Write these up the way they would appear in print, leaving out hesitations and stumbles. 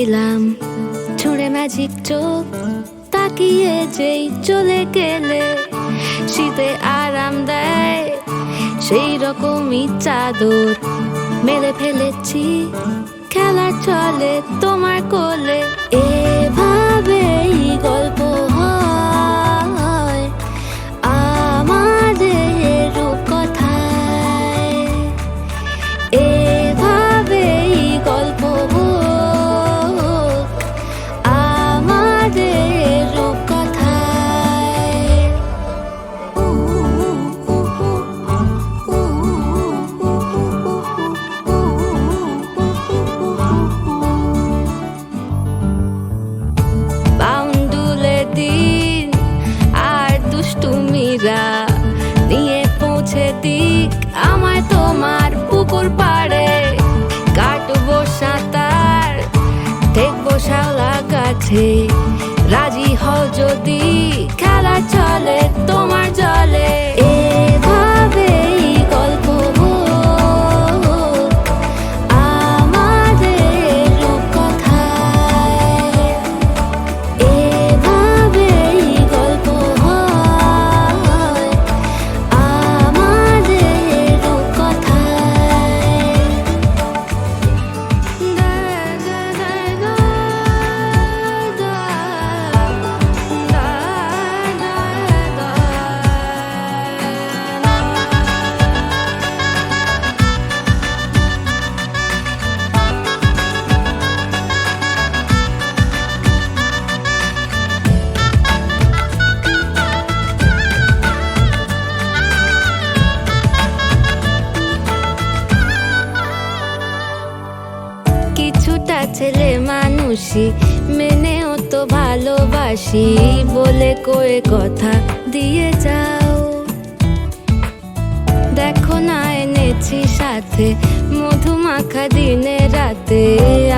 দিলাম ছুঁড়ে ম্যাজিক চোখ, তাকিয়ে যেই চলে গেলে শীতে আরাম দেয় সেই রকমই চাদর মেলে ফেলেছি খেলার চলে তোমার কোলে। এভাবেই গল্প হয় আমাদের রূপকথায়, এভাবেই গল্প আমাদের রূপকথায়। বাউন্ডুলে দিন আর দুষ্টুমিরা নিয়ে পৌঁছে দিক আমায় তোমার পুকুর পাড়ে। কাটবো সাঁতার, দেখবো শাওলা গাছে, রাজি হও যদি খেলা চলে তোমার জলে। এভাবেই গল্প আমাদের রূপকথায়, এভাবেই গল্প আমাদের রূপকথায়। কিছুটা ছেলে মানুষই মেনেও তো ভালোবাসি বলে কয়ে কথা দিয়ে যাও। দেখো না এনেছি সাথে মধুমাখা দিনে রাতে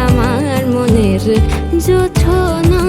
আমার মনের জোছনা।